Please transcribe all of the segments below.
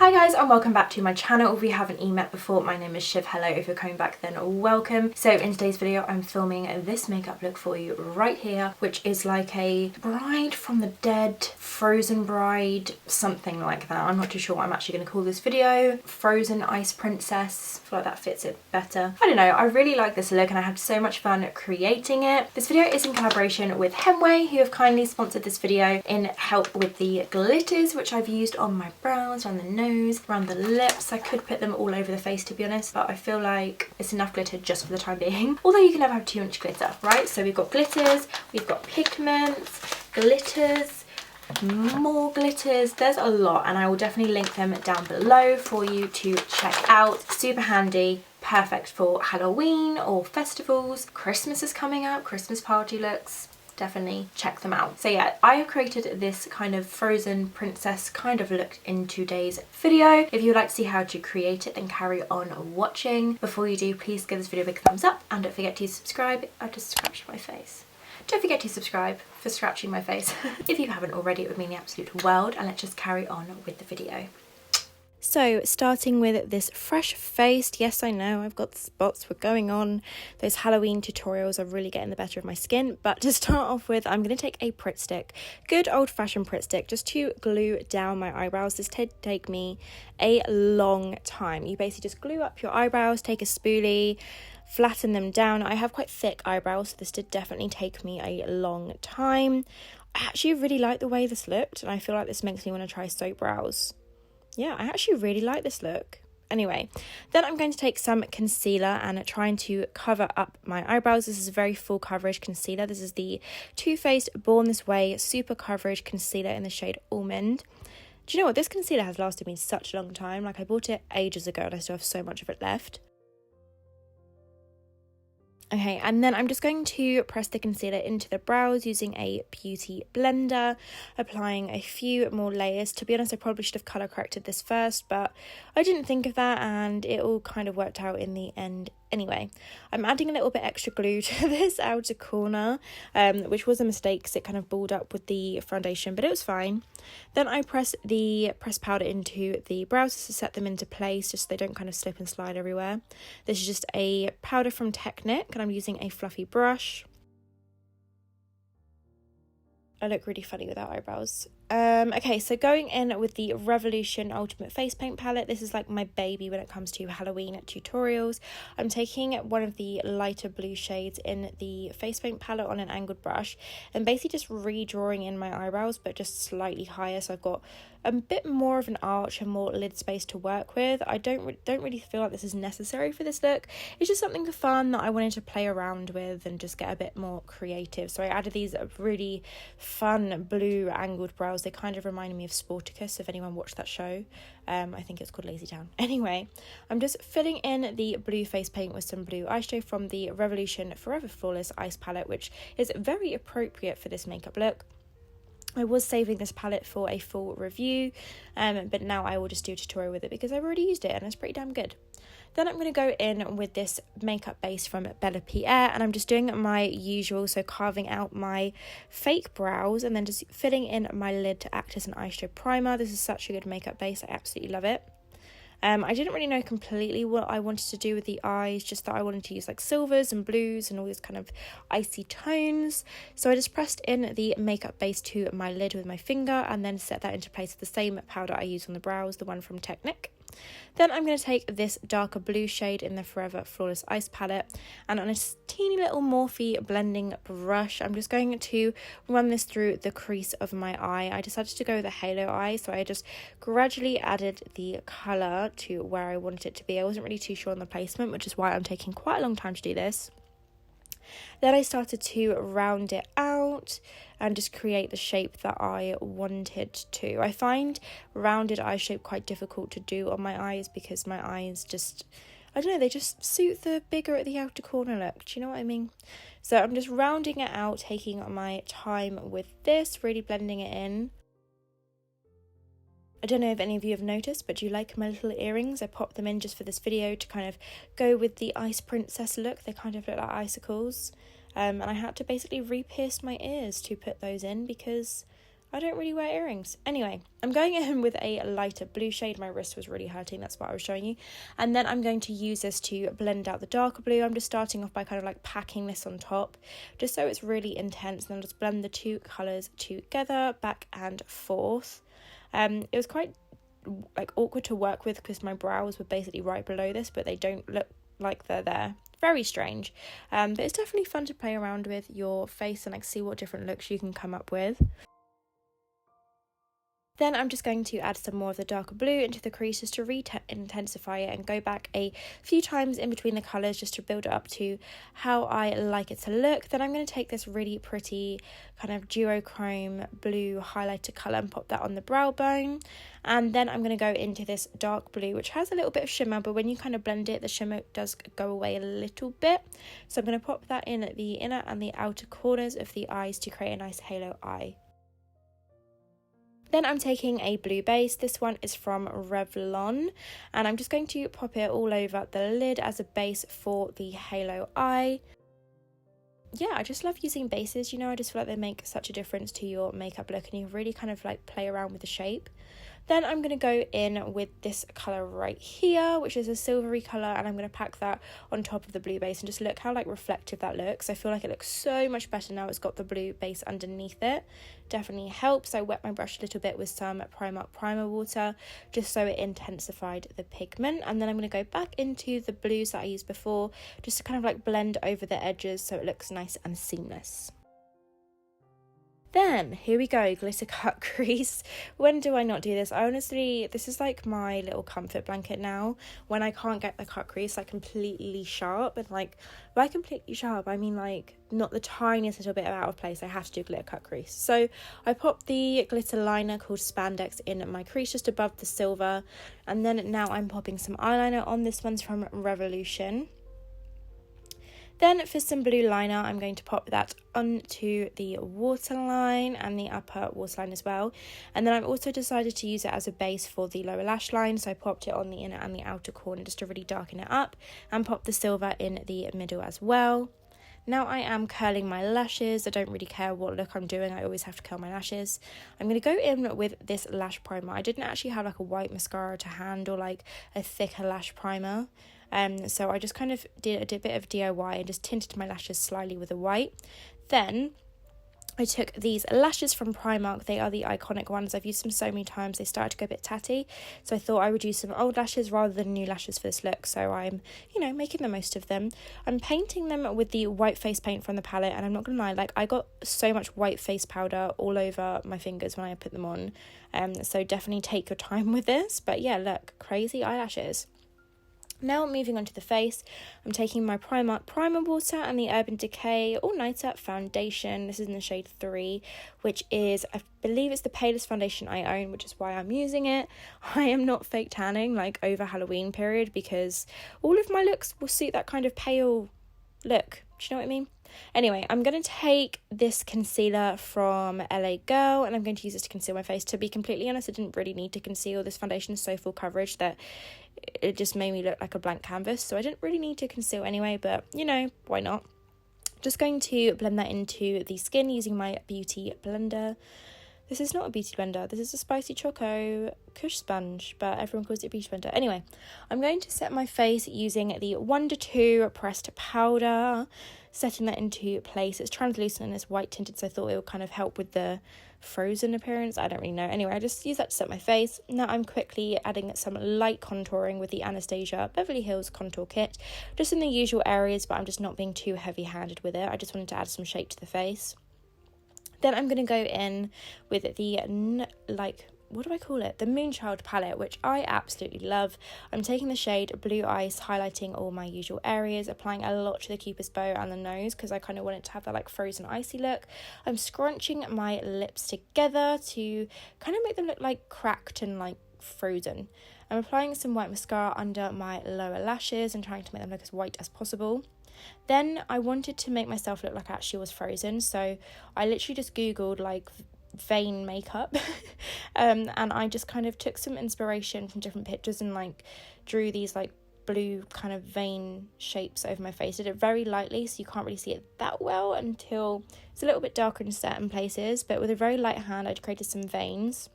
Hi guys and welcome back to my channel. If we haven't met before, my name is Shiv. Hello, if you're coming back then welcome. So in today's video I'm filming this makeup look for you right here, which is like a bride from the dead, frozen bride, something like that. I'm not too sure what I'm actually going to call this video. Frozen ice princess. I feel like that fits it better. I don't know, I really like this look and I had so much fun creating it. This video is in collaboration with Hemway, who have kindly sponsored this video in help with the glitters, which I've used on my brows, on the nose, around the lips. I could put them all over the face to be honest, but I feel like it's enough glitter just for the time being. Although you can never have too much glitter, right? So we've got glitters, we've got pigments, glitters, more glitters. There's a lot and I will definitely link them down below for you to check out. Super handy. Perfect for Halloween or festivals. Christmas is coming up, Christmas party looks. Definitely check them out. So yeah, I have created this kind of frozen princess kind of look in today's video. If you would like to see how to create it, then carry on watching. Before you do, please give this video a big thumbs up and don't forget to subscribe. I just scratched my face. Don't forget to subscribe for scratching my face. If you haven't already, it would mean the absolute world, and let's just carry on with the video. So starting with this fresh faced, yes I know I've got spots, we're going on. Those Halloween tutorials are really getting the better of my skin. But to start off with, I'm going to take a Pritt stick, good old fashioned Pritt stick, just to glue down my eyebrows. This did take me a long time. You basically just glue up your eyebrows, take a spoolie, flatten them down. I have quite thick eyebrows, so this did definitely take me a long time. I actually really like the way this looked and I feel like this makes me want to try soap brows. Yeah, I actually really like this look. Anyway, then I'm going to take some concealer and trying to cover up my eyebrows. This is a very full coverage concealer. This is the Too Faced Born This Way Super Coverage Concealer in the shade Almond. Do you know what? This concealer has lasted me such a long time. Like, I bought it ages ago and I still have so much of it left. Okay, and then I'm just going to press the concealer into the brows using a beauty blender, applying a few more layers. To be honest, I probably should have colour corrected this first, but I didn't think of that and it all kind of worked out in the end. Anyway, I'm adding a little bit extra glue to this outer corner, which was a mistake because it kind of balled up with the foundation, but it was fine. Then I press the pressed powder into the brows to set them into place, just so they don't kind of slip and slide everywhere. This is just a powder from TECHNIC and I'm using a fluffy brush. I look really funny without eyebrows. Okay, so going in with the Revolution Ultimate Face Paint Palette. This is like my baby when it comes to Halloween tutorials. I'm taking one of the lighter blue shades in the face paint palette on an angled brush and basically just redrawing in my eyebrows, but just slightly higher, so I've got a bit more of an arch and more lid space to work with. I don't really feel like this is necessary for this look. It's just something fun that I wanted to play around with and just get a bit more creative. So I added these really fun blue angled brows. They kind of reminded me of Sporticus, if anyone watched that show. I think it's called Lazy Town. Anyway, I'm just filling in the blue face paint with some blue eyeshadow from the Revolution Forever Flawless Ice Palette, which is very appropriate for this makeup look. I was saving this palette for a full review, but now I will just do a tutorial with it because I've already used it and it's pretty damn good. Then I'm going to go in with this makeup base from BELLAPIERRE and I'm just doing my usual, so carving out my fake brows and then just filling in my lid to act as an eyeshadow primer. This is such a good makeup base, I absolutely love it. I didn't really know completely what I wanted to do with the eyes, just that I wanted to use like silvers and blues and all these kind of icy tones. So I just pressed in the makeup base to my lid with my finger and then set that into place with the same powder I use on the brows, the one from TECHNIC. Then I'm going to take this darker blue shade in the Forever Flawless Ice Palette and on a teeny little Morphe blending brush, I'm just going to run this through the crease of my eye. I decided to go with a halo eye, so I just gradually added the colour to where I wanted it to be. I wasn't really too sure on the placement, which is why I'm taking quite a long time to do this. Then I started to round it out and just create the shape that I wanted to. I find rounded eye shape quite difficult to do on my eyes because my eyes just, I don't know, they just suit the bigger at the outer corner look. Do you know what I mean? So I'm just rounding it out, taking my time with this, really blending it in. I don't know if any of you have noticed, but do you like my little earrings? I popped them in just for this video to kind of go with the ice princess look. They kind of look like icicles. And I had to basically re-pierce my ears to put those in because I don't really wear earrings. Anyway, I'm going in with a lighter blue shade. My wrist was really hurting, that's what I was showing you. And then I'm going to use this to blend out the darker blue. I'm just starting off by kind of like packing this on top, just so it's really intense. And then I'll just blend the two colours together, back and forth. It was quite like awkward to work with because my brows were basically right below this, but they don't look like they're there. Very strange, but it's definitely fun to play around with your face and like see what different looks you can come up with. Then I'm just going to add some more of the darker blue into the crease just to intensify it and go back a few times in between the colours just to build it up to how I like it to look. Then I'm going to take this really pretty kind of duochrome blue highlighter colour and pop that on the brow bone. And then I'm going to go into this dark blue, which has a little bit of shimmer, but when you kind of blend it, the shimmer does go away a little bit. So I'm going to pop that in at the inner and the outer corners of the eyes to create a nice halo eye. Then I'm taking a blue base. This one is from Revlon, and I'm just going to pop it all over the lid as a base for the halo eye. Yeah, I just love using bases, you know, I just feel like they make such a difference to your makeup look and you really kind of like play around with the shape. Then I'm going to go in with this colour right here, which is a silvery colour, and I'm going to pack that on top of the blue base and just look how like reflective that looks. I feel like it looks so much better now it's got the blue base underneath it. Definitely helps. I wet my brush a little bit with some Primark primer water just so it intensified the pigment, and then I'm going to go back into the blues that I used before just to kind of like blend over the edges so it looks nice and seamless. Then, here we go, glitter cut crease. When do I not do this? I honestly, this is like my little comfort blanket now. When I can't get the cut crease like completely sharp, and like, by completely sharp, I mean like not the tiniest little bit out of place, I have to do glitter cut crease. So I popped the glitter liner called Spandex in my crease just above the silver. And then now I'm popping some eyeliner on. This one's from Revolution. Then for some blue liner, I'm going to pop that onto the waterline and the upper waterline as well. And then I've also decided to use it as a base for the lower lash line. So I popped it on the inner and the outer corner just to really darken it up, and pop the silver in the middle as well. Now I am curling my lashes. I don't really care what look I'm doing, I always have to curl my lashes. I'm going to go in with this lash primer. I didn't actually have like a white mascara to hand or like a thicker lash primer. So I just kind of did a bit of DIY and just tinted my lashes slightly with a white. Then I took these lashes from Primark. They are the iconic ones. I've used them so many times. They started to go a bit tatty. So I thought I would use some old lashes rather than new lashes for this look. So I'm, you know, making the most of them. I'm painting them with the white face paint from the palette. And I'm not going to lie, like I got so much white face powder all over my fingers when I put them on. So definitely take your time with this. But yeah, look, crazy eyelashes. Now moving on to the face, I'm taking my Primark Primer Water and the Urban Decay All Nighter Foundation. This is in the shade 3, which is, I believe it's the palest foundation I own, which is why I'm using it. I am not fake tanning like over Halloween period because all of my looks will suit that kind of pale look. Do you know what I mean? Anyway, I'm going to take this concealer from LA Girl and I'm going to use this to conceal my face. To be completely honest, I didn't really need to conceal. This foundation is so full coverage that it just made me look like a blank canvas. So I didn't really need to conceal anyway, but you know, why not? Just going to blend that into the skin using my beauty blender. This is not a beauty blender, this is a spicy choco kush sponge, but everyone calls it a beauty blender. Anyway, I'm going to set my face using the Wonder 2 pressed powder, setting that into place. It's translucent and it's white tinted, so I thought it would kind of help with the frozen appearance. I don't really know. Anyway, I just use that to set my face. Now I'm quickly adding some light contouring with the Anastasia Beverly Hills contour kit, just in the usual areas, but I'm just not being too heavy-handed with it. I just wanted to add some shape to the face. Then I'm going to go in with the, like, what do I call it? The Moonchild palette, which I absolutely love. I'm taking the shade Blue Ice, highlighting all my usual areas, applying a lot to the cupid's bow and the nose because I kind of want it to have that like frozen icy look. I'm scrunching my lips together to kind of make them look like cracked and like frozen. I'm applying some white mascara under my lower lashes and trying to make them look as white as possible. Then I wanted to make myself look like I actually was frozen, so I literally just googled like vein makeup and I just kind of took some inspiration from different pictures and like drew these like blue kind of vein shapes over my face. I did it very lightly, so you can't really see it that well until it's a little bit darker in certain places, but with a very light hand I'd created some veins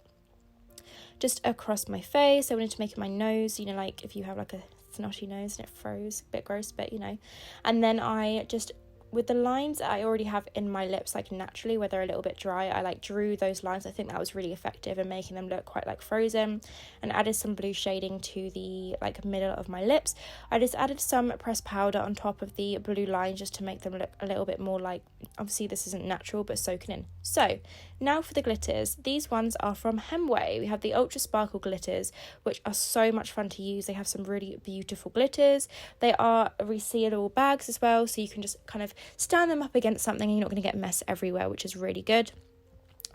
just across my face. I wanted to make it my nose, you know, like if you have like a snotty nose and it froze, a bit gross, but you know. And then I just, with the lines that I already have in my lips, like naturally where they're a little bit dry, I like drew those lines. I think that was really effective in making them look quite like frozen, and added some blue shading to the like middle of my lips. I just added some pressed powder on top of the blue lines just to make them look a little bit more like, obviously this isn't natural but soaking in. So now for the glitters. These ones are from Hemway. We have the Ultra Sparkle glitters, which are so much fun to use. They have some really beautiful glitters. They are resealable bags as well, so you can just kind of stand them up against something and you're not going to get mess everywhere, which is really good.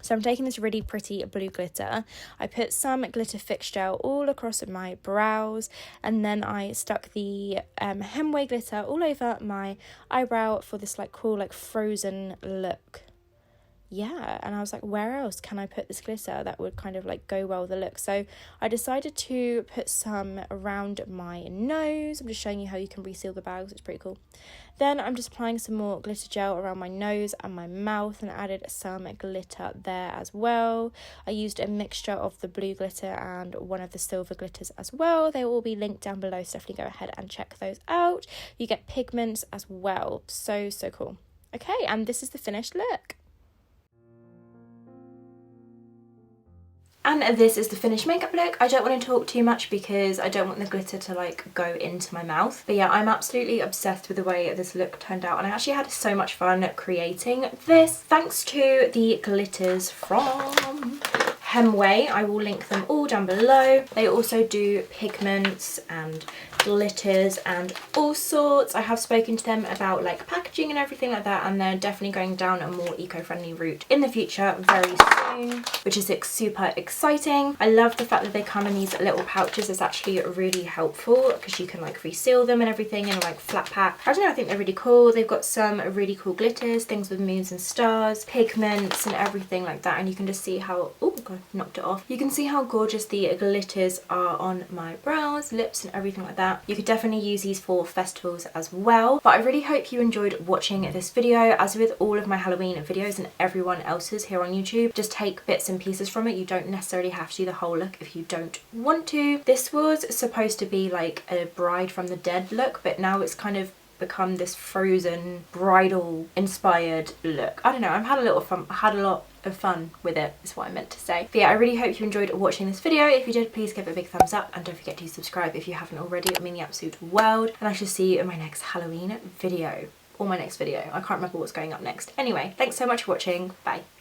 So I'm taking this really pretty blue glitter. I put some glitter fix gel all across my brows, and then I stuck the Hemway glitter all over my eyebrow for this like cool like frozen look. Yeah, and I was like, where else can I put this glitter that would kind of like go well with the look? So I decided to put some around my nose. I'm just showing you how you can reseal the bags. It's pretty cool. Then I'm just applying some more glitter gel around my nose and my mouth, and added some glitter there as well. I used a mixture of the blue glitter and one of the silver glitters as well. They will all be linked down below, so definitely go ahead and check those out. You get pigments as well. So cool. Okay, and this is the finished look. And this is the finished makeup look. I don't want to talk too much because I don't want the glitter to like go into my mouth. But yeah, I'm absolutely obsessed with the way this look turned out, and I actually had so much fun creating this. Thanks to the glitters from Hemway. I will link them all down below. They also do pigments and glitters and all sorts. I have spoken to them about like packaging and everything like that, and they're definitely going down a more eco-friendly route in the future very soon, which is super exciting. I love the fact that they come in these little pouches. It's actually really helpful because you can like reseal them and everything in like flat pack. I don't know, I think they're really cool. They've got some really cool glitters, things with moons and stars, pigments and everything like that, and you can just see how, oh god, knocked it off. You can see how gorgeous the glitters are on my brows, lips and everything like that. You could definitely use these for festivals as well. But I really hope you enjoyed watching this video. As with all of my Halloween videos and everyone else's here on YouTube, just take bits and pieces from it. You don't necessarily have to do the whole look if you don't want to. This was supposed to be like a bride from the dead look, but now it's kind of become this frozen bridal inspired look. I don't know, I've had a little fun. I had a lot of fun with it, is what I meant to say. But yeah, I really hope you enjoyed watching this video. If you did, please give it a big thumbs up, and don't forget to subscribe if you haven't already. It would mean the absolute world. And I shall see you in my next Halloween video, or my next video. I can't remember what's going up next. Anyway, thanks so much for watching. Bye.